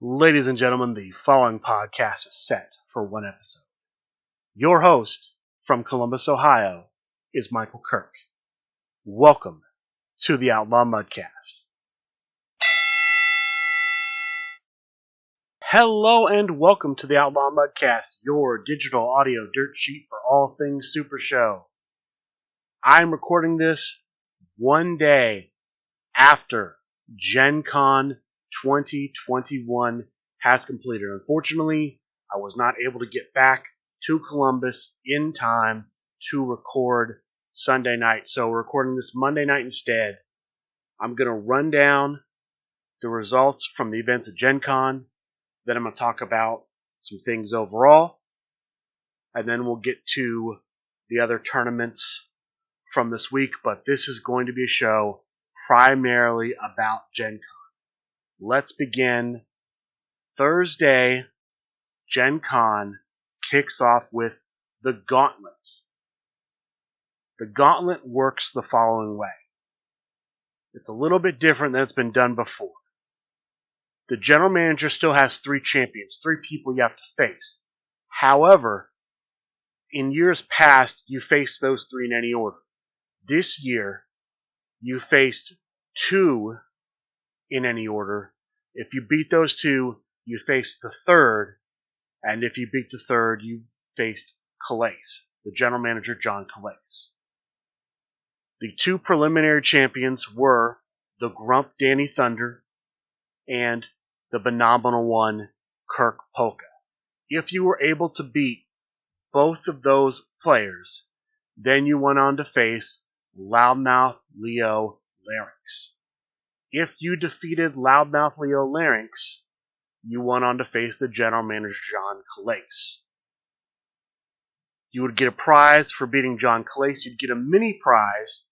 Ladies and gentlemen, the following podcast is set for one episode. Your host from Columbus, Ohio, is Michael Kirk. Welcome to the Outlaw Mudcast. Hello and welcome to the Outlaw Mudcast, your digital audio dirt sheet for all things Super Show. I'm recording this one day after GenCon 2021 has completed. Unfortunately, I was not able to get back to Columbus in time to record Sunday night, so we're recording this Monday night instead. I'm going to run down the results from the events at GenCon, then I'm going to talk about some things overall, and then we'll get to the other tournaments from this week, but this is going to be a show primarily about GenCon. Let's begin. Thursday, GenCon kicks off with the Gauntlet. The Gauntlet works the following way. It's a little bit different than it's been done before. The general manager still has 3 champions, 3 people you have to face. However, in years past, you faced those 3 in any order. This year, you faced 2 in any order. If you beat those 2, you faced the 3rd, and if you beat the 3rd, you faced Calais, the general manager, John Calais. The 2 preliminary champions were the Grump Danny Thunder and the Phenomenal One Kirk Polka. If you were able to beat both of those players, then you went on to face Loudmouth Leo Larynx. If you defeated Loudmouth Leo Larynx, you went on to face the general manager, John Calais. You would get a prize for beating John Calais. You'd get a mini prize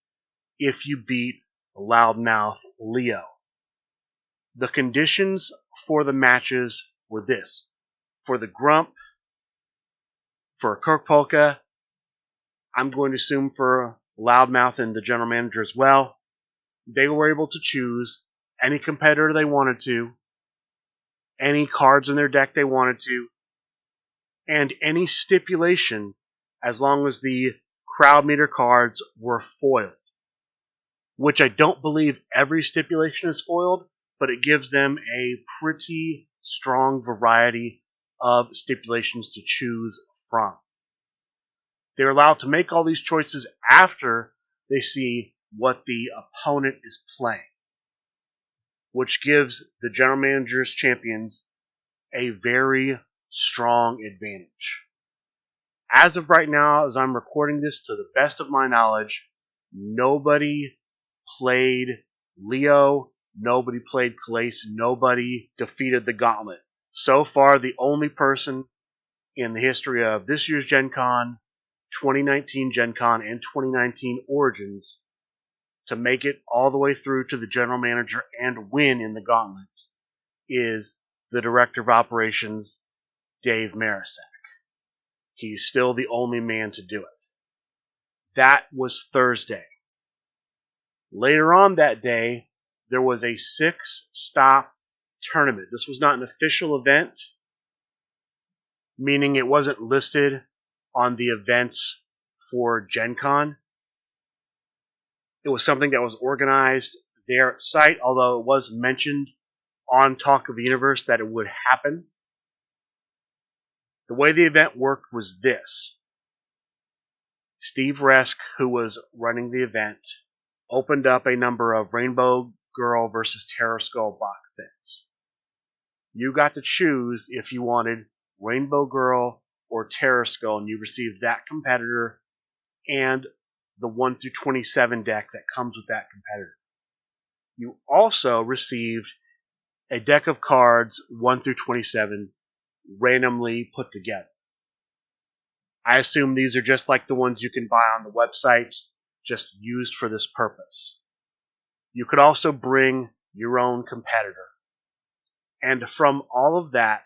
if you beat Loudmouth Leo. The conditions for the matches were this. For the Grump, for Kirk Polka, I'm going to assume for Loudmouth and the general manager as well, they were able to choose any competitor they wanted to, any cards in their deck they wanted to, and any stipulation as long as the crowd meter cards were foiled. Which I don't believe every stipulation is foiled, but it gives them a pretty strong variety of stipulations to choose from. They're allowed to make all these choices after they see what the opponent is playing, which gives the general manager's champions a very strong advantage. As of right now, as I'm recording this, to the best of my knowledge, nobody played Leo, nobody played Calais, nobody defeated the Gauntlet. So far, the only person in the history of this year's GenCon, 2019 GenCon, and 2019 Origins to make it all the way through to the general manager and win in the Gauntlet is the director of operations, Dave Marisak. He's still the only man to do it. That was Thursday. Later on that day, there was a 6-stop tournament. This was not an official event, meaning it wasn't listed on the events for GenCon. It was something that was organized there at site, although it was mentioned on Talk of the Universe that it would happen. The way the event worked was this. Steve Resk, who was running the event, opened up a number of Rainbow Girl versus Terror Skull box sets. You got to choose if you wanted Rainbow Girl or Terror Skull, and you received that competitor and the 1 through 27 deck that comes with that competitor. You also received a deck of cards 1 through 27 randomly put together. I assume these are just like the ones you can buy on the website, just used for this purpose. You could also bring your own competitor. And from all of that,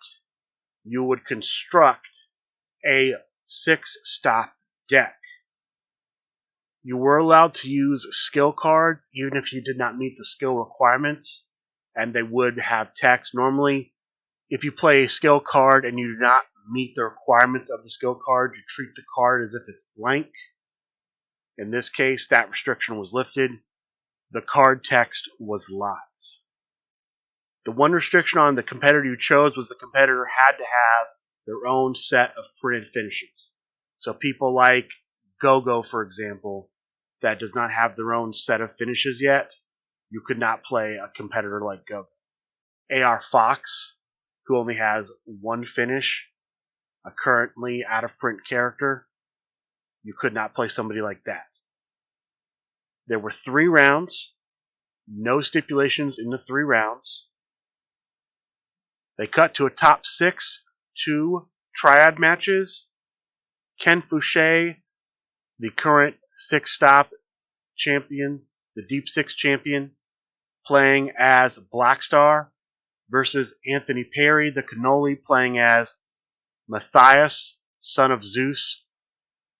you would construct a 6-stop deck. You were allowed to use skill cards, even if you did not meet the skill requirements, and they would have text. Normally, If you play a skill card and you do not meet the requirements of the skill card, you treat the card as if it's blank. In this case, that restriction was lifted. The card text was live. The one restriction on the competitor you chose was the competitor had to have their own set of printed finishes. So people like Go-Go, for example, that does not have their own set of finishes yet, you could not play a competitor like Go-Go. AR Fox, who only has one finish, a currently out-of-print character, you could not play somebody like that. There were 3 rounds, no stipulations in the 3 rounds. They cut to a top 6, 2 triad matches. Ken Fouché, the current 6-stop champion, the Deep 6 champion, playing as Blackstar, versus Anthony Perry, the cannoli, playing as Matthias, son of Zeus,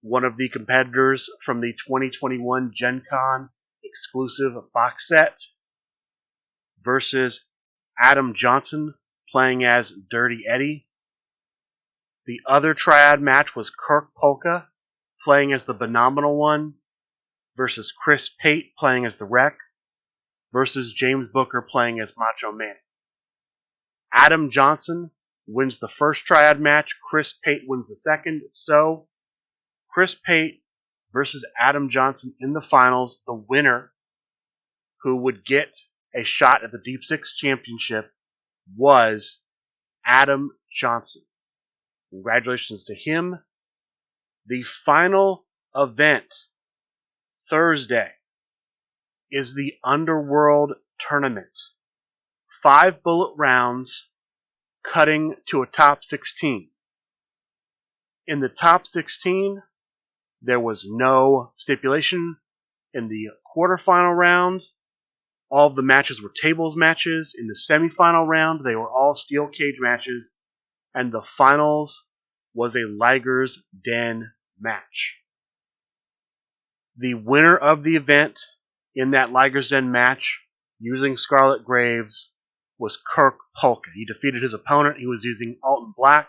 one of the competitors from the 2021 GenCon exclusive box set, versus Adam Johnson, playing as Dirty Eddie. The other triad match was Kirk Polka, playing as the Phenomenal One, versus Chris Pate, playing as the Wreck, versus James Booker, playing as Macho Man. Adam Johnson wins the first triad match, Chris Pate wins the second, so Chris Pate versus Adam Johnson in the finals. The winner, who would get a shot at the Deep 6 championship, was Adam Johnson. Congratulations to him. The final event, Thursday, is the Underworld Tournament. 5 bullet rounds, cutting to a top 16. In the top 16, there was no stipulation. In the quarterfinal round, all of the matches were tables matches. In the semifinal round, they were all steel cage matches. And the finals was a Liger's Den match. The winner of the event in that Liger's Den match, using Scarlet Graves, was Kirk Polka. He defeated his opponent. He was using Alton Black.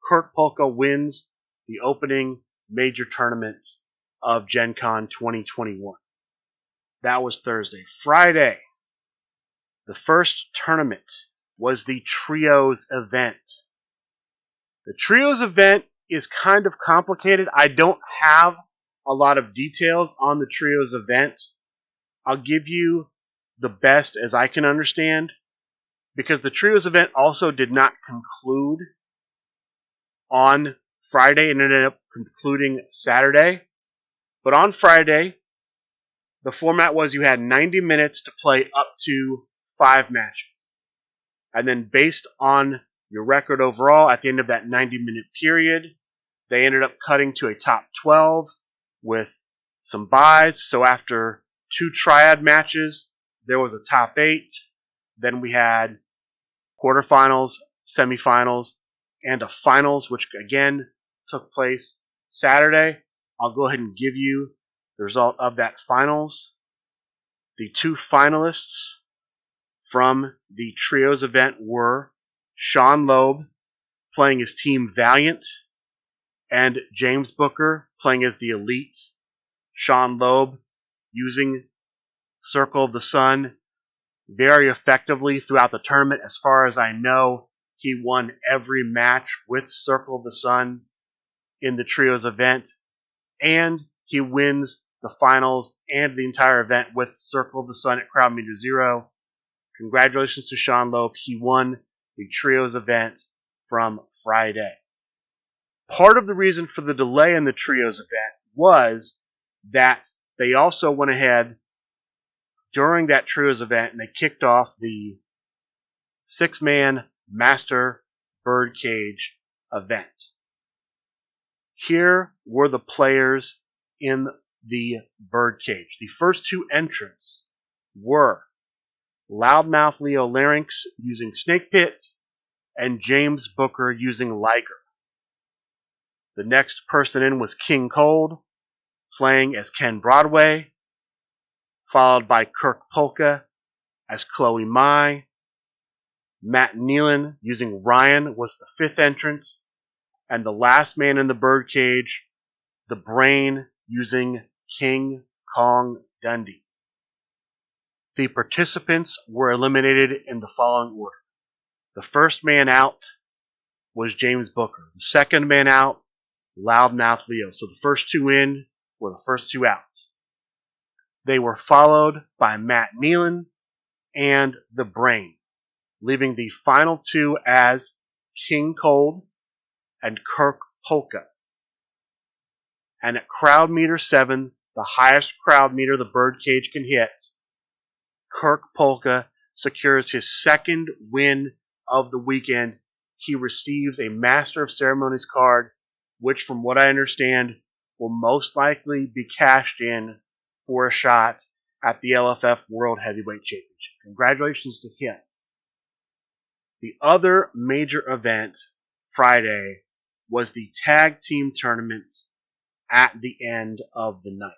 Kirk Polka wins the opening major tournament of GenCon 2021. That was Thursday. Friday, the first tournament was the Trios event. The Trios event is kind of complicated. I don't have a lot of details on the Trios event. I'll give you the best as I can understand, because the Trios event also did not conclude on Friday and ended up concluding Saturday. But on Friday, the format was you had 90 minutes to play up to 5 matches. And then based on your record overall at the end of that 90-minute period, they ended up cutting to a top 12 with some buys. So after 2 triad matches, there was a top 8. Then we had quarterfinals, semifinals, and a finals, which again took place Saturday. I'll go ahead and give you the result of that finals. The 2 finalists from the Trios event were Sean Loeb, playing his team Valiant, and James Booker, playing as the Elite. Sean Loeb using Circle of the Sun very effectively throughout the tournament. As far as I know, he won every match with Circle of the Sun in the Trios event, and he wins the finals and the entire event with Circle of the Sun at Crowd Meter 0. Congratulations to Sean Loeb. He won the Trios event from Friday. Part of the reason for the delay in the Trios event was that they also went ahead during that Trios event and they kicked off the 6-man Master Birdcage event. Here were the players in the Birdcage. The first 2 entrants were Loudmouth Leo Larynx using Snake Pit and James Booker using Liger. The next person in was King Cold, playing as Ken Broadway, followed by Kirk Polka as Chloe Mai, Matt Nealon using Ryan was the fifth entrant. And the last man in the birdcage, the Brain using King Kong Dundee. The participants were eliminated in the following order. The first man out was James Booker. The second man out, Loudmouth Leo. So the first two in were the first two out. They were followed by Matt Nealon and the Brain, leaving the final two as King Cold and Kirk Polka. And at crowd meter 7, the highest crowd meter the birdcage can hit, Kirk Polka secures his second win of the weekend. He receives a Master of Ceremonies card, which from what I understand will most likely be cashed in for a shot at the LFF World Heavyweight Championship. Congratulations to him. The other major event Friday was the tag team tournament at the end of the night.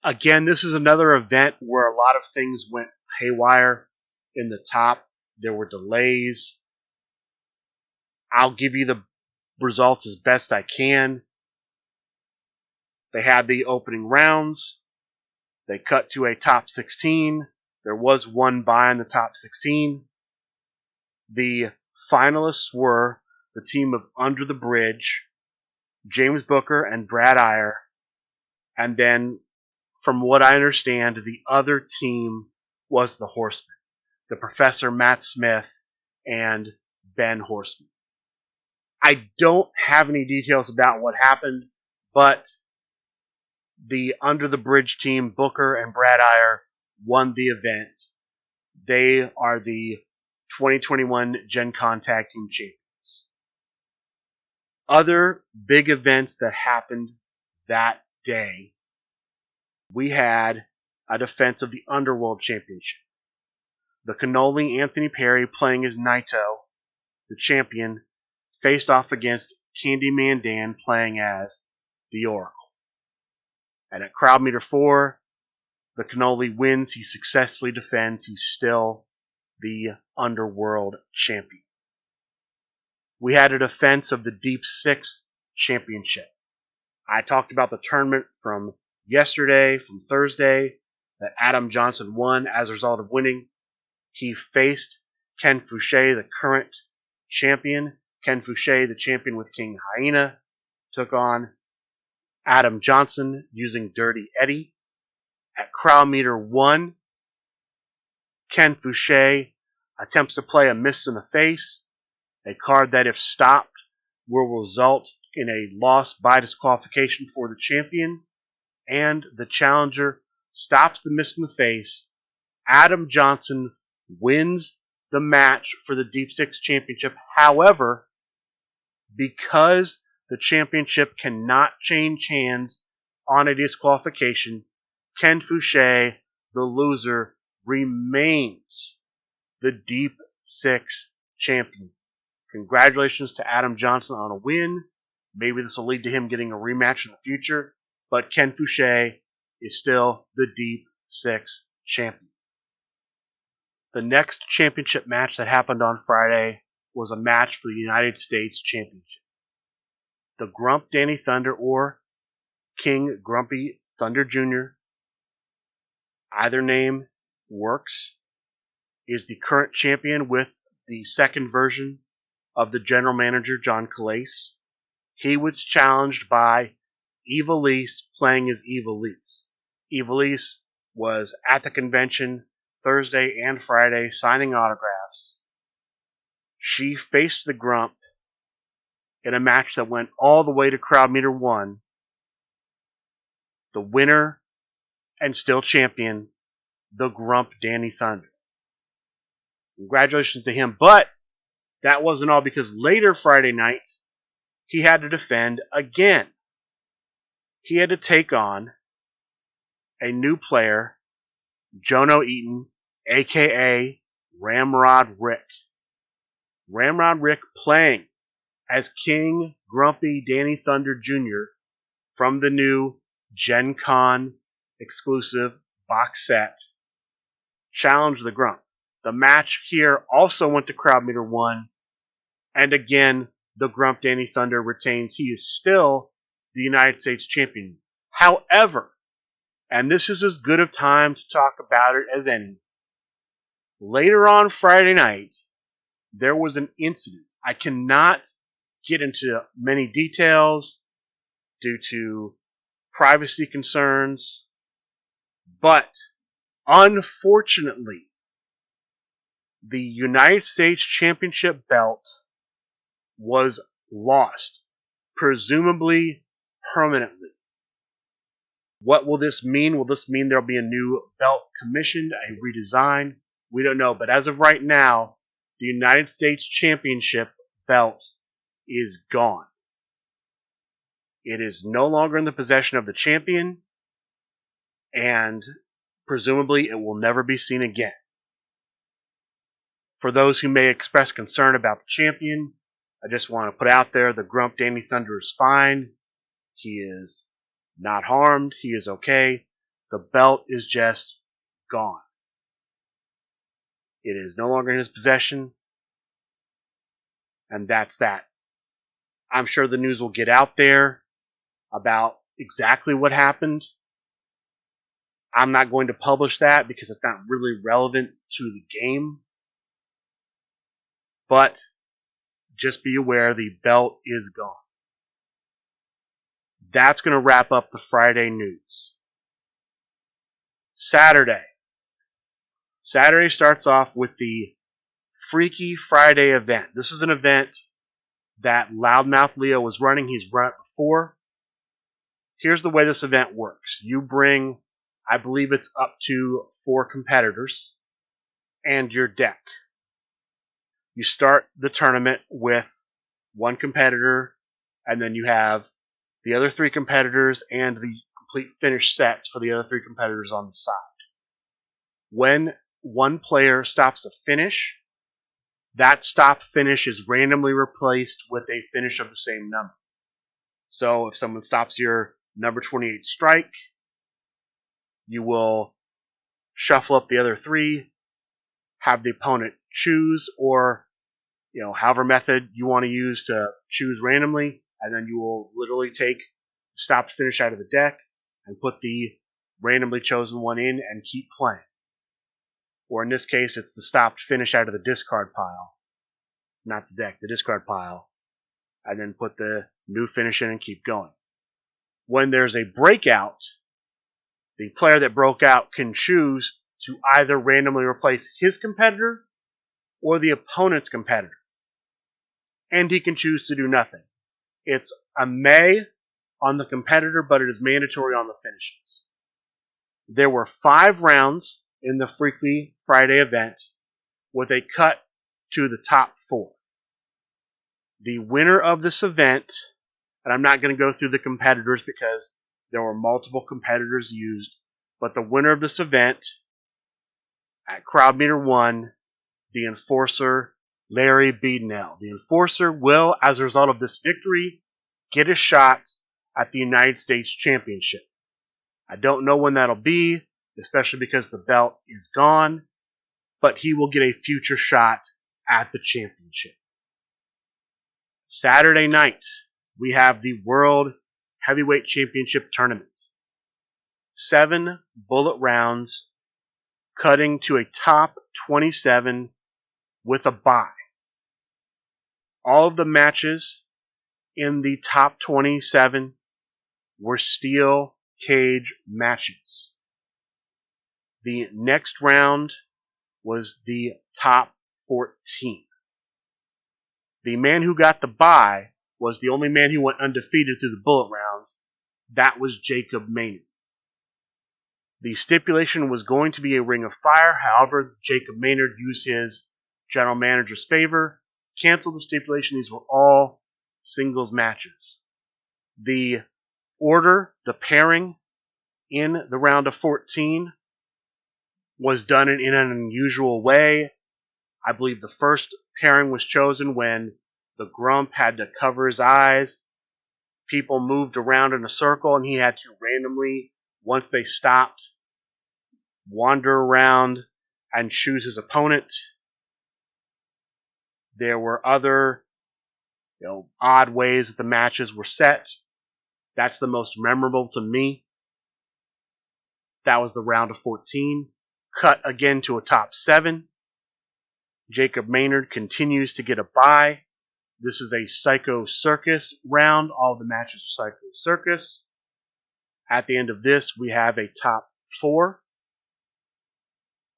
Again, this is another event where a lot of things went haywire in the top. There were delays. I'll give you the results as best I can. They had the opening rounds. They cut to a top 16. There was one bye in the top 16. The finalists were the team of Under the Bridge, James Booker and Brad Iyer. And then, from what I understand, the other team was the Horsemen, the Professor Matt Smith and Ben Horseman. I don't have any details about what happened, but the Under the Bridge team, Booker and Brad Iyer, won the event. They are the 2021 GenCon Tag Team Champions. Other big events that happened that day, we had a defense of the Underworld Championship. The Cannoli Anthony Perry, playing as Naito, the champion, faced off against Candyman Dan, playing as the Oracle. And at crowd meter 4, the Cannoli wins. He successfully defends. He's still the Underworld champion. We had a defense of the Deep 6 Championship. I talked about the tournament from yesterday, from Thursday, that Adam Johnson won as a result of winning. He faced Ken Fouché, the current champion. Ken Fouché, the champion with King Hyena, took on Adam Johnson using Dirty Eddie. At crowd meter 1, Ken Fouché attempts to play a Mist in the Face, a card that, if stopped, will result in a loss by disqualification for the champion, and the challenger stops the Mist in the Face. Adam Johnson wins the match for the Deep 6 Championship. However, because the championship cannot change hands on a disqualification, Ken Fouché, the loser, remains the Deep 6 champion. Congratulations to Adam Johnson on a win. Maybe this will lead to him getting a rematch in the future, but Ken Fouché is still the Deep 6 champion. The next championship match that happened on Friday was a match for the United States Championship. The Grump Danny Thunder, or King Grumpy Thunder Jr., either name works, is the current champion with the second version of the general manager, John Calais. He was challenged by Evilise, playing as Evilise. Evilise was at the convention Thursday and Friday signing autographs. She faced the Grump in a match that went all the way to crowd meter 1. The winner and still champion, the Grump Danny Thunder. Congratulations to him, but that wasn't all, because later Friday night, he had to defend again. He had to take on a new player, Jono Eaton, a.k.a. Ramrod Rick. Ramrod Rick playing as King Grumpy Danny Thunder Jr. from the new GenCon exclusive box set, challenged the Grump. The match here also went to crowd meter 1. And again, the Grump Danny Thunder retains. He is still the United States champion. However, and this is as good of time to talk about it as any, later on Friday night, there was an incident. I cannot get into many details due to privacy concerns, but unfortunately, the United States Championship belt was lost, presumably permanently. What will this mean? Will this mean there'll be a new belt commissioned, a redesign? We don't know, but as of right now, the United States Championship belt is gone. It is no longer in the possession of the champion, and presumably it will never be seen again. For those who may express concern about the champion, I just want to put out there the Grump Danny Thunder is fine. He is not harmed. He is okay. The belt is just gone. It is no longer in his possession. And that's that. I'm sure the news will get out there about exactly what happened. I'm not going to publish that because it's not really relevant to the game. But just be aware the belt is gone. That's going to wrap up the Friday news. Saturday. Saturday starts off with the Freaky Friday event. This is an event that Loudmouth Leo was running. He's run it before. Here's the way this event works. You bring, I believe it's up to 4 competitors and your deck. You start the tournament with 1 competitor, and then you have the other 3 competitors and the complete finish sets for the other 3 competitors on the side. When one player stops a finish, that stop finish is randomly replaced with a finish of the same number. So if someone stops your number 28 strike, you will shuffle up the other 3, have the opponent choose, or however method you want to use to choose randomly, and then you will literally take the stopped finish out of the deck and put the randomly chosen one in and keep playing. Or in this case, it's the stopped finish out of the discard pile. Not the deck, the discard pile. And then put the new finish in and keep going. When there's a breakout, the player that broke out can choose to either randomly replace his competitor or the opponent's competitor. And he can choose to do nothing. It's a may on the competitor, but it is mandatory on the finishes. There were 5 rounds in the Freaky Friday event with a cut to the top 4. The winner of this event, and I'm not going to go through the competitors because there were multiple competitors used, but the winner of this event at crowd meter 1, the enforcer, Larry Beadnell. The enforcer will, as a result of this victory, get a shot at the United States Championship. I don't know when that'll be, especially because the belt is gone, but he will get a future shot at the championship. Saturday night, we have the World Heavyweight Championship Tournament. 7 bullet rounds, cutting to a top 27 with a bye. All of the matches in the top 27 were steel cage matches. The next round was the top 14. The man who got the bye was the only man who went undefeated through the bullet rounds. That was Jacob Maynard. The stipulation was going to be a ring of fire. However, Jacob Maynard used his general manager's favor, canceled the stipulation. These were all singles matches. The order, the pairing in the round of 14 was done in an unusual way. I believe the first pairing was chosen when the Grump had to cover his eyes. People moved around in a circle, and he had to randomly, once they stopped, wander around and choose his opponent. There were other odd ways that the matches were set. That's the most memorable to me. That was the round of 14. Cut again to a top 7. Jacob Maynard continues to get a bye. This is a Psycho Circus round. All the matches are Psycho Circus. At the end of this, we have a top 4.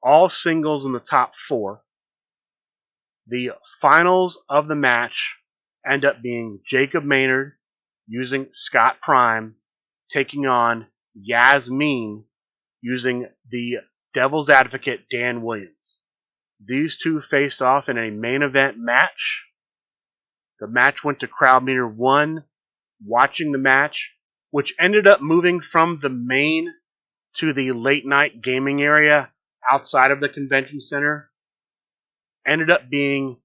All singles in the top 4. The finals of the match end up being Jacob Maynard using Scott Prime taking on Yasmin using the Devil's Advocate Dan Williams. These two faced off in a main event match. The match went to crowd meter 1. Watching the match, which ended up moving from the main to the late night gaming area outside of the convention center, ended up being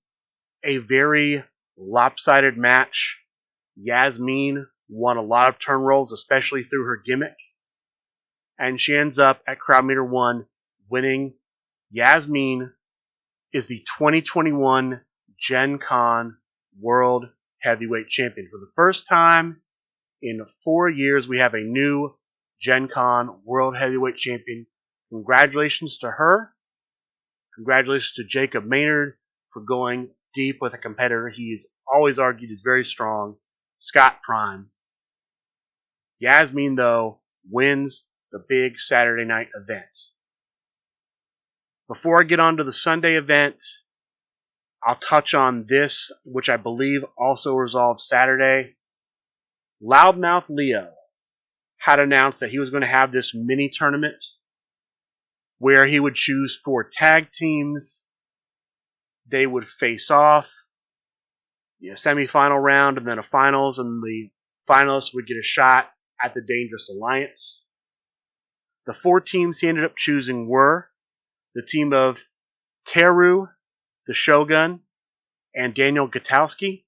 a very lopsided match. Yasmin won a lot of turn rolls, especially through her gimmick, and she ends up at crowd meter 1 winning. Yasmin is the 2021 GenCon World Heavyweight Champion. For the first time in 4 years, we have a new GenCon World Heavyweight Champion. Congratulations to her. Congratulations to Jacob Maynard for going deep with a competitor he's always argued is very strong, Scott Prime. Yasmin, though, wins the big Saturday night event. Before I get on to the Sunday event, I'll touch on this, which I believe also resolved Saturday. Loudmouth Leo had announced that he was going to have this mini tournament where he would choose 4 tag teams. They would face off, a semifinal round and then a finals, and the finalists would get a shot at the Dangerous Alliance. The 4 teams he ended up choosing were the team of Teru, the Shogun, and Daniel Gutowski.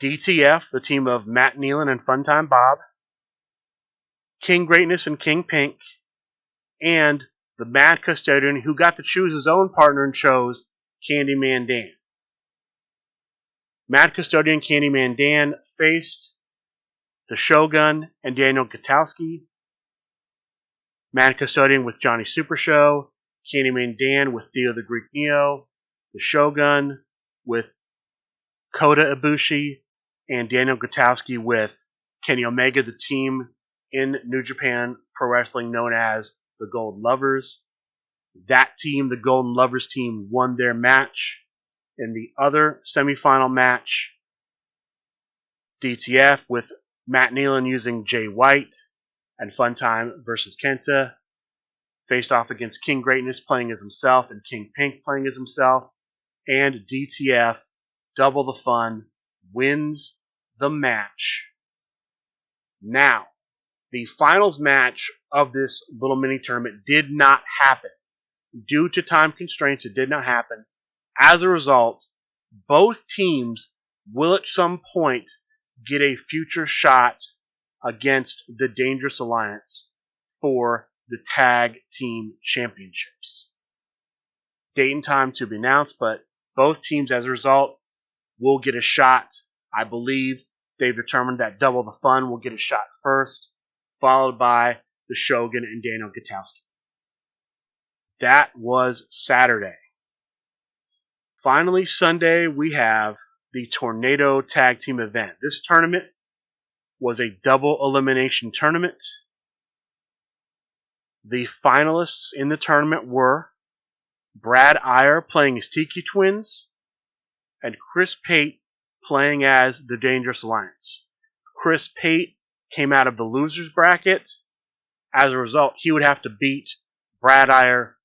DTF, the team of Matt Nealon and Funtime Bob. King Greatness and King Pink. And the Mad Custodian, who got to choose his own partner and chose Candyman Dan. Mad Custodian Candyman Dan faced the Shogun and Daniel Gutowski. Mad Custodian with Johnny Super Show. Candyman Dan with Theo the Greek Neo. The Shogun with Kota Ibushi. And Daniel Gutowski with Kenny Omega, the team in New Japan Pro Wrestling known as the Golden Lovers. That team, the Golden Lovers team, won their match. In the other semifinal match, DTF with Matt Nealon using Jay White and Funtime versus Kenta faced off against King Greatness playing as himself and King Pink playing as himself. And DTF, Double the Fun, wins the match. Now, the finals match of this little mini tournament did not happen. Due to time constraints, it did not happen. As a result, both teams will at some point get a future shot against the Dangerous Alliance for the Tag Team Championships. Date and time to be announced, but both teams, as a result, will get a shot. I believe they've determined that Double the Fun will get a shot first, followed by the Shogun and Daniel Gutowski. That was Saturday. Finally, Sunday, we have the Tornado Tag Team event. This tournament was a double elimination tournament. The finalists in the tournament were Brad Iyer playing as Tiki Twins and Chris Pate playing as the Dangerous Alliance. Chris Pate came out of the losers bracket. As a result, he would have to beat Brad Iyer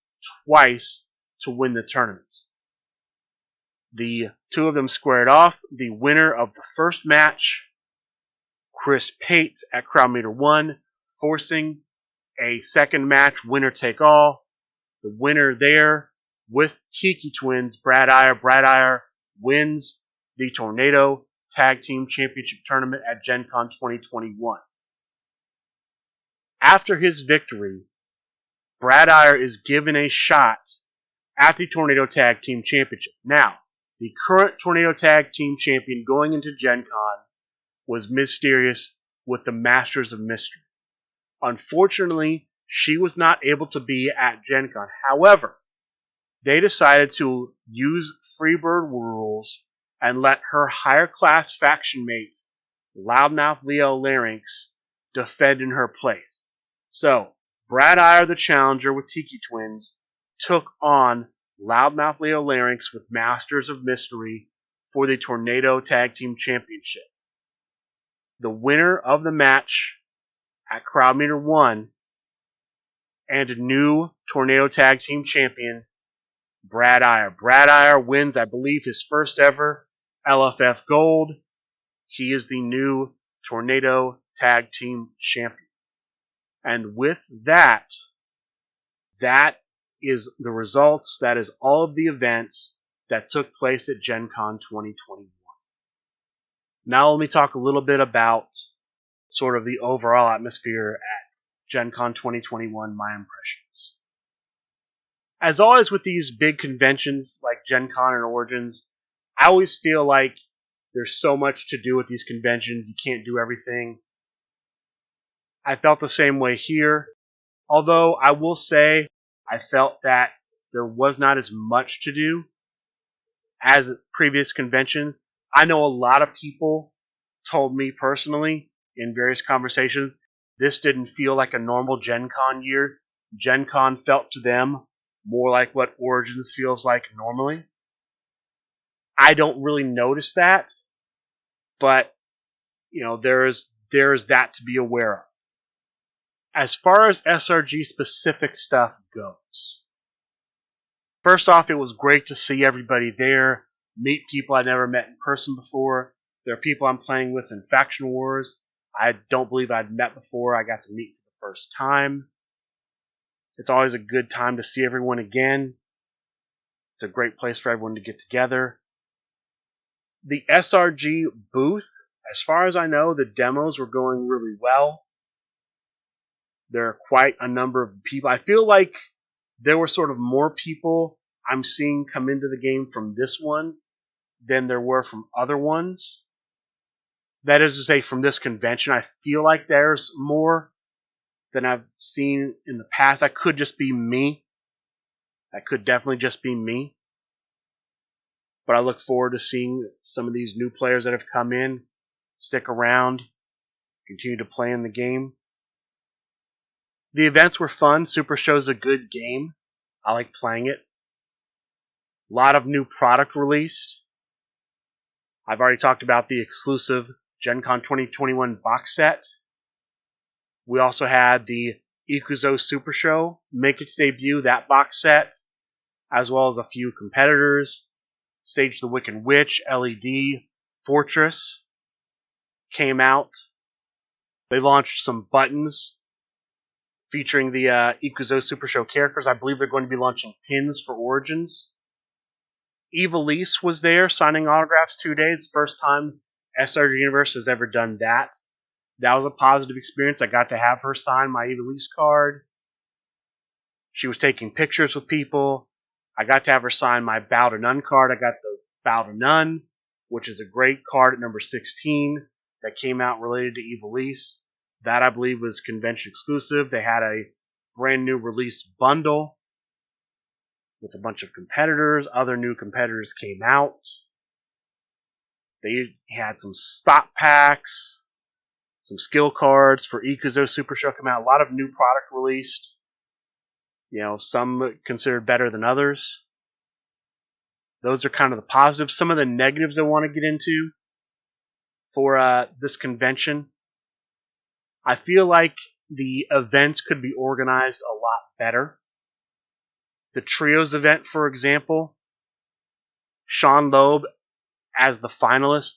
twice to win the tournament. The two of them squared off. The winner of the first match, Chris Pate at crowd meter 1, forcing a second match, winner take all. The winner there with Tiki Twins, Brad Iyer. Brad Iyer wins the Tornado Tag Team Championship Tournament at GenCon 2021. After his victory, Brad Iyer is given a shot at the Tornado Tag Team Championship. Now, the current Tornado Tag Team Champion going into GenCon was Mysterious with the Masters of Mystery. Unfortunately, she was not able to be at GenCon. However, they decided to use Freebird rules and let her higher class faction mates, Loudmouth Leo Larynx, defend in her place. So, Brad Iyer, the challenger with Tiki Twins, took on Loudmouth Leo Larynx with Masters of Mystery for the Tornado Tag Team Championship. The winner of the match at Crowd Meter 1 and new Tornado Tag Team Champion, Brad Iyer. Brad Iyer wins, I believe, his first ever LFF Gold. He is the new Tornado Tag Team Champion. And with that is the results. That is all of the events that took place at GenCon 2021. Now let me talk a little bit about sort of the overall atmosphere at GenCon 2021, my impressions. As always with these big conventions like GenCon and Origins, I always feel like there's so much to do at these conventions, you can't do everything. I felt the same way here, although I will say I felt that there was not as much to do as at previous conventions. I know a lot of people told me personally in various conversations this didn't feel like a normal GenCon year. GenCon felt to them more like what Origins feels like normally. I don't really notice that, but there is that to be aware of. As far as SRG specific stuff goes, first off, it was great to see everybody there, meet people I never met in person before. There are people I'm playing with in Faction Wars I don't believe I'd met before. I got to meet for the first time. It's always a good time to see everyone again. It's a great place for everyone to get together. The SRG booth, as far as I know, the demos were going really well. There are quite a number of people. I feel like there were sort of more people I'm seeing come into the game from this one than there were from other ones. That is to say, from this convention, I feel like there's more than I've seen in the past. That could just be me. That could definitely just be me. But I look forward to seeing some of these new players that have come in, stick around, continue to play in the game. The events were fun. Super Show's a good game. I like playing it. A lot of new product released. I've already talked about the exclusive GenCon 2021 box set. We also had the Ikuzo Super Show make its debut, that box set, as well as a few competitors. Stage the Wicked Witch, LED, Fortress came out. They launched some buttons featuring the Ikuzo Super Show characters. I believe they're going to be launching pins for Origins. Evilise was there signing autographs 2 days. First time SRG Universe has ever done that. That was a positive experience. I got to have her sign my Evilise card. She was taking pictures with people. I got to have her sign my Bow to None card. I got the Bow to None, which is a great card at number 16 that came out related to Evilise. That, I believe, was convention exclusive. They had a brand new release bundle with a bunch of competitors. Other new competitors came out. They had some spot packs, some skill cards for Ikuzo Super Show come out. A lot of new product released. Some considered better than others. Those are kind of the positives. Some of the negatives I want to get into for this convention. I feel like the events could be organized a lot better. The Trios event, for example, Sean Loeb, as the finalist,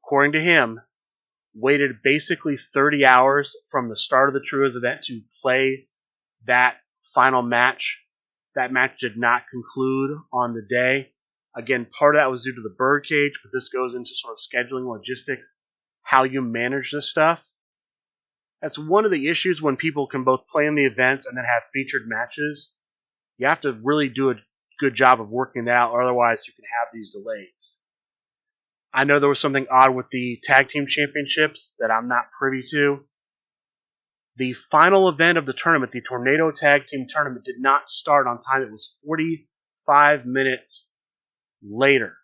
according to him, waited basically 30 hours from the start of the Trios event to play that final match. That match did not conclude on the day. Again, part of that was due to the birdcage, but this goes into sort of scheduling, logistics, how you manage this stuff. That's one of the issues when people can both play in the events and then have featured matches. You have to really do a good job of working it out, or otherwise you can have these delays. I know there was something odd with the tag team championships that I'm not privy to. The final event of the tournament, the Tornado Tag Team Tournament, did not start on time. It was 45 minutes later.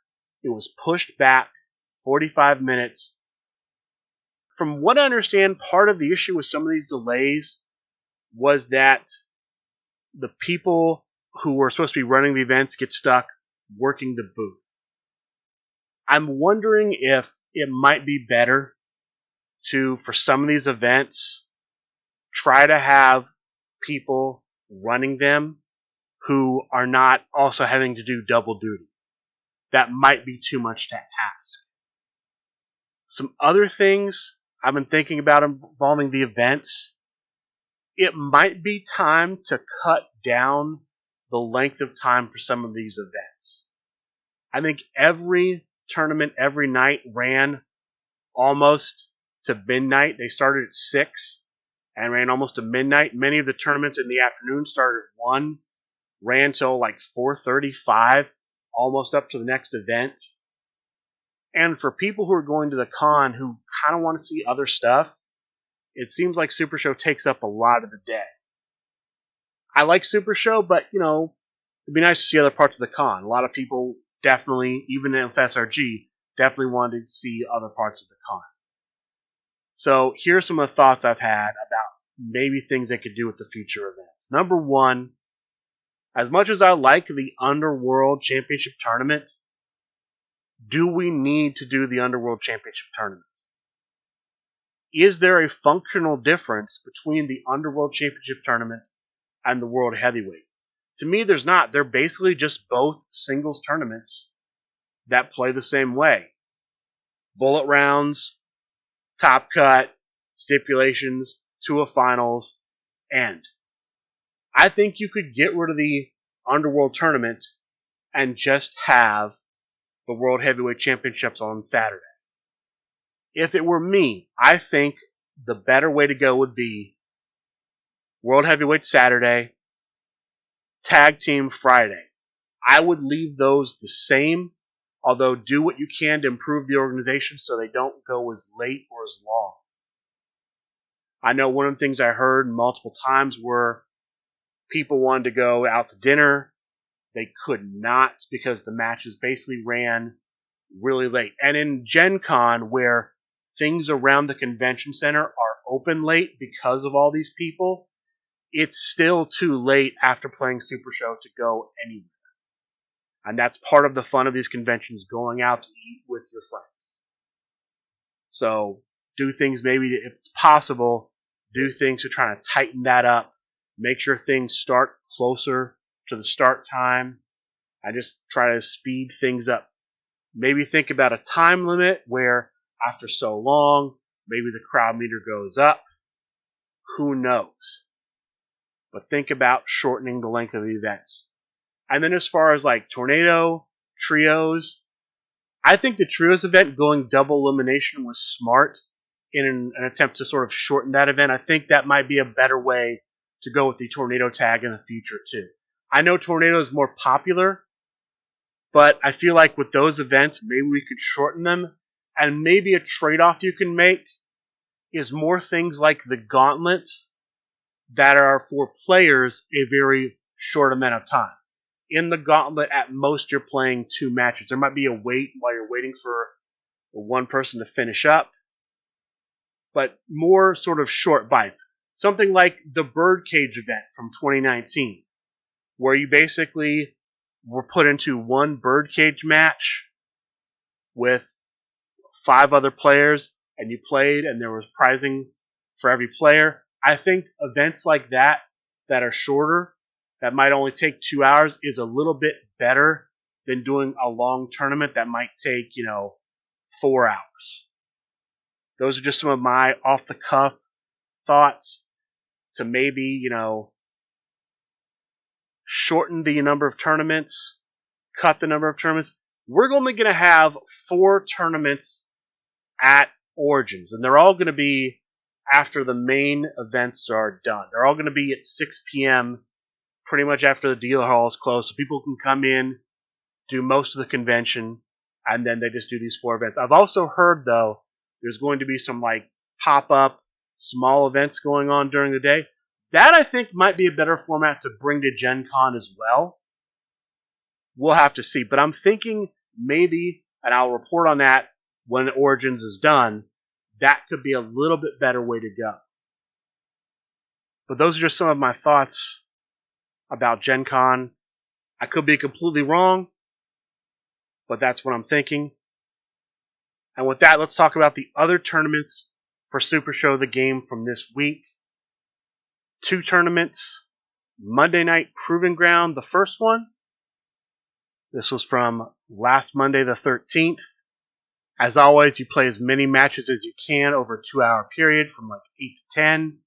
It was pushed back 45 minutes. From what I understand, part of the issue with some of these delays was that the people who were supposed to be running the events get stuck working the booth. I'm wondering if it might be better to, for some of these events, try to have people running them who are not also having to do double duty. That might be too much to ask. Some other things I've been thinking about involving the events. It might be time to cut down the length of time for some of these events. I think every tournament, every night ran almost to midnight. They started at 6 and ran almost to midnight. Many of the tournaments in the afternoon started at 1, ran till like 4:35, almost up to the next event. And for people who are going to the con who kind of want to see other stuff, it seems like Super Show takes up a lot of the day. I like Super Show, but, it'd be nice to see other parts of the con. A lot of people definitely, even with SRG, definitely wanted to see other parts of the con. So here are some of the thoughts I've had about maybe things they could do with the future events. Number one, as much as I like the Underworld Championship Tournament, do we need to do the Underworld Championship Tournaments? Is there a functional difference between the Underworld Championship Tournament and the World Heavyweight? To me, there's not. They're basically just both singles tournaments that play the same way. Bullet rounds, top cut, stipulations, to a finals, end. I think you could get rid of the Underworld Tournament and just have the World Heavyweight Championships on Saturday. If it were me, I think the better way to go would be World Heavyweight Saturday, Tag Team Friday. I would leave those the same, although do what you can to improve the organization so they don't go as late or as long. I know one of the things I heard multiple times were people wanted to go out to dinner. They could not because the matches basically ran really late. And in GenCon, where things around the convention center are open late because of all these people, it's still too late after playing Super Show to go anywhere. And that's part of the fun of these conventions, going out to eat with your friends. So do things, maybe if it's possible, do things to try to tighten that up. Make sure things start closer to the start time. I just try to speed things up. Maybe think about a time limit where after so long, maybe the crowd meter goes up. Who knows? But think about shortening the length of the events. And then as far as like Tornado, Trios, I think the Trios event going double elimination was smart in an attempt to sort of shorten that event. I think that might be a better way to go with the Tornado tag in the future too. I know Tornado is more popular, but I feel like with those events, maybe we could shorten them. And maybe a trade-off you can make is more things like the Gauntlet that are for players a very short amount of time. In the Gauntlet, at most, you're playing 2 matches. There might be a wait while you're waiting for one person to finish up, but more sort of short bites. Something like the Birdcage event from 2019, where you basically were put into one Birdcage match with 5 other players, and you played, and there was prizing for every player. I think events like that are shorter, that might only take 2 hours, is a little bit better than doing a long tournament that might take, 4 hours. Those are just some of my off-the-cuff thoughts to maybe, shorten the number of tournaments, cut the number of tournaments. We're only going to have 4 tournaments at Origins, and they're all going to be after the main events are done. They're all going to be at 6 p.m. pretty much after the dealer hall is closed, so people can come in, do most of the convention, and then they just do these 4 events. I've also heard, though, there's going to be some like pop-up small events going on during the day. That, I think, might be a better format to bring to GenCon as well. We'll have to see. But I'm thinking maybe, and I'll report on that when Origins is done, that could be a little bit better way to go. But those are just some of my thoughts about GenCon. I could be completely wrong, but that's what I'm thinking. And with that, let's talk about the other tournaments for Super Show the Game from this week. 2 tournaments. Monday Night Proving Ground, the first one. This was from last Monday the 13th. As always, you play as many matches as you can over a 2-hour period from like 8 to 10.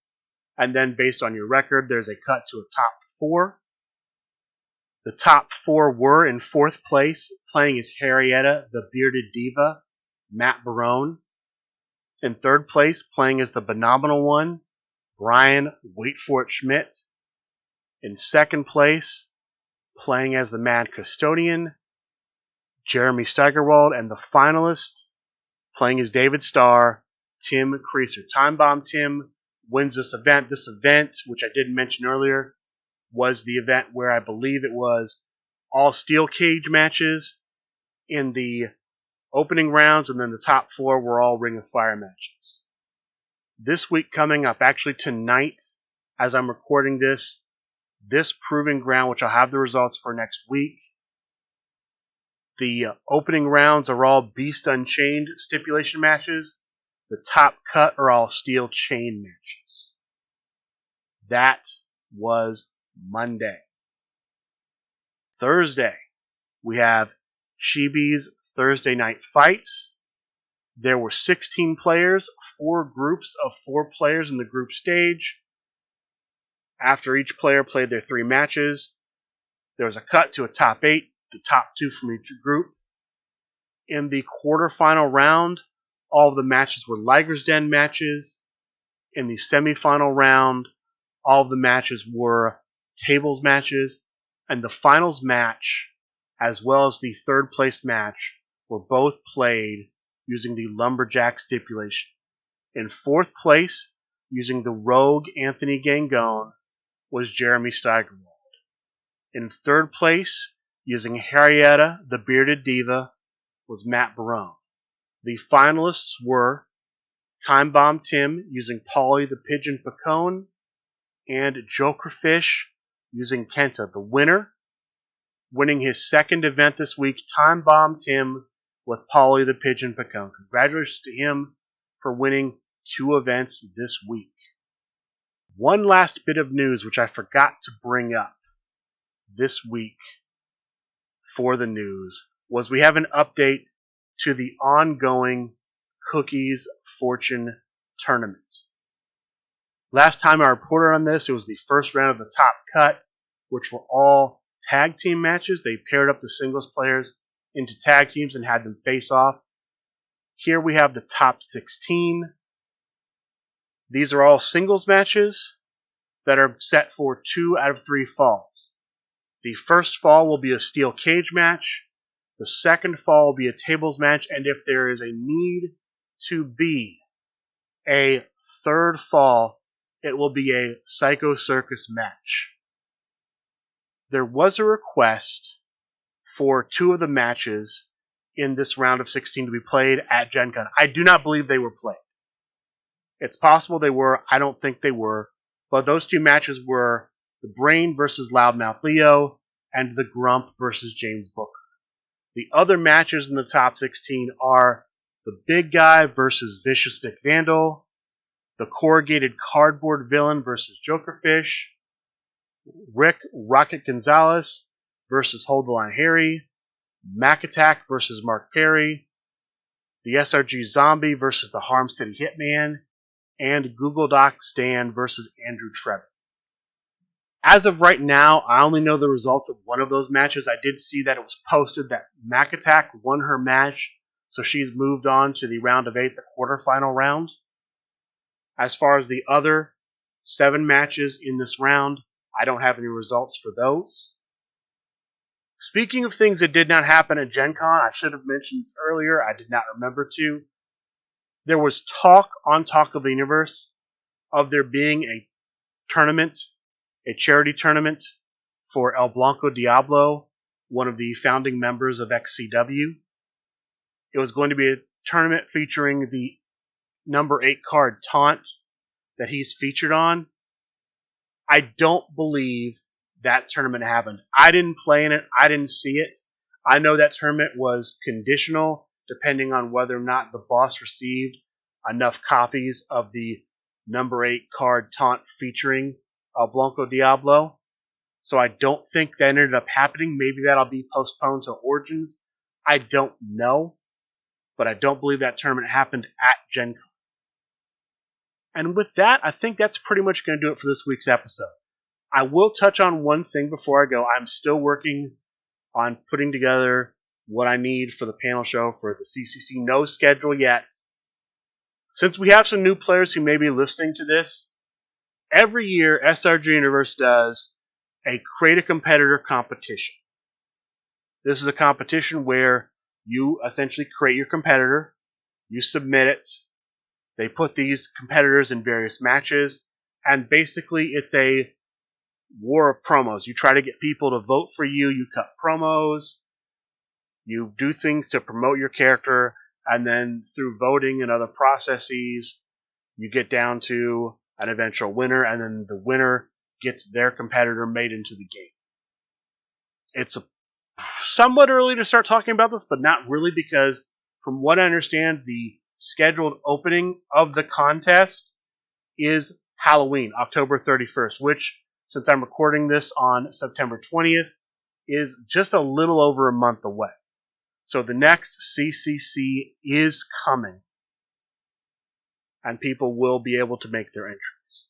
And then based on your record, there's a cut to a top 4. The top 4 were in 4th place, playing as Harrietta, the Bearded Diva, Matt Barone. In 3rd place, playing as the Phenomenal One, Brian Wait For It Schmidt. In 2nd place, playing as the Mad Custodian, Jeremy Steigerwald. And the finalist, playing as David Starr, Tim Creaser. Time Bomb Tim wins this event. This event, which I didn't mention earlier, was the event where I believe it was all steel cage matches in the opening rounds, and then the top 4 were all Ring of Fire matches. This week coming up, actually tonight, as I'm recording this Proving Ground, which I'll have the results for next week, the opening rounds are all Beast Unchained stipulation matches. The top cut are all steel chain matches. That was Monday. Thursday, we have Chibi's Thursday Night Fights. There were 16 players, 4 groups of 4 players in the group stage. After each player played their 3 matches, there was a cut to a top 8, the top 2 from each group. In the quarterfinal round, all of the matches were Liger's Den matches. In the semifinal round, all of the matches were tables matches. And the finals match, as well as the 3rd place match, were both played using the Lumberjack stipulation. In 4th place, using the Rogue Anthony Gangone, was Jeremy Steigerwald. In 3rd place, using Harrietta, the Bearded Diva, was Matt Barone. The finalists were Time Bomb Tim using Paulie the Pigeon Pacone and Jokerfish using Kenta. The winner, winning his 2nd event this week, Time Bomb Tim with Paulie the Pigeon Pacone. Congratulations to him for winning 2 events this week. One last bit of news which I forgot to bring up this week for the news was we have an update to the ongoing Cookies Fortune Tournament. Last time I reported on this, it was the first round of the top cut, which were all tag team matches. They paired up the singles players into tag teams and had them face off. Here we have the top 16. These are all singles matches that are set for 2 out of 3 falls. The first fall will be a steel cage match. The second fall will be a tables match. And if there is a need to be a 3rd fall, it will be a Psycho Circus match. There was a request for 2 of the matches in this round of 16 to be played at GenCon. I do not believe they were played. It's possible they were. I don't think they were. But those 2 matches were the Brain versus Loudmouth Leo and the Grump versus James Booker. The other matches in the top 16 are the Big Guy versus Vicious Vic Vandal, the Corrugated Cardboard Villain versus Jokerfish, Rick Rocket Gonzalez versus Hold the Line Harry, Mac Attack versus Mark Perry, the SRG Zombie versus the Harm City Hitman, and Google Doc Stan versus Andrew Trevor. As of right now, I only know the results of one of those matches. I did see that it was posted that Mac Attack won her match, so she's moved on to the round of 8, the quarterfinal round. As far as the other 7 matches in this round, I don't have any results for those. Speaking of things that did not happen at GenCon, I should have mentioned this earlier. I did not remember to. There was talk on Talk of the Universe of there being a tournament, a charity tournament for El Blanco Diablo, one of the founding members of XCW. It was going to be a tournament featuring the number 8 card Taunt that he's featured on. I don't believe that tournament happened. I didn't play in it. I didn't see it. I know that tournament was conditional depending on whether or not the boss received enough copies of the number 8 card Taunt featuring Blanco Diablo. So I don't think that ended up happening. Maybe that'll be postponed to Origins. I don't know. But I don't believe that tournament happened at GenCon. And with that, I think that's pretty much going to do it for this week's episode. I will touch on one thing before I go. I'm still working on putting together what I need for the panel show for the CCC. No schedule yet. Since we have some new players who may be listening to this, every year SRG Universe does a Create a Competitor competition. This is a competition where you essentially create your competitor, you submit it, they put these competitors in various matches, and basically it's a war of promos. You try to get people to vote for you, you cut promos, you do things to promote your character, and then through voting and other processes, you get down to an eventual winner, and then the winner gets their competitor made into the game. It's somewhat early to start talking about this, but not really, because from what I understand, the scheduled opening of the contest is Halloween, October 31st, which, since I'm recording this on September 20th, is just a little over a month away. So the next CCC is coming, and people will be able to make their entries.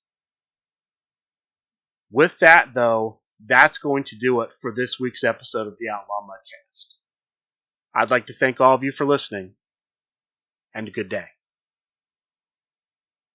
With that, though, that's going to do it for this week's episode of the Outlaw Mudcast. I'd like to thank all of you for listening, and a good day.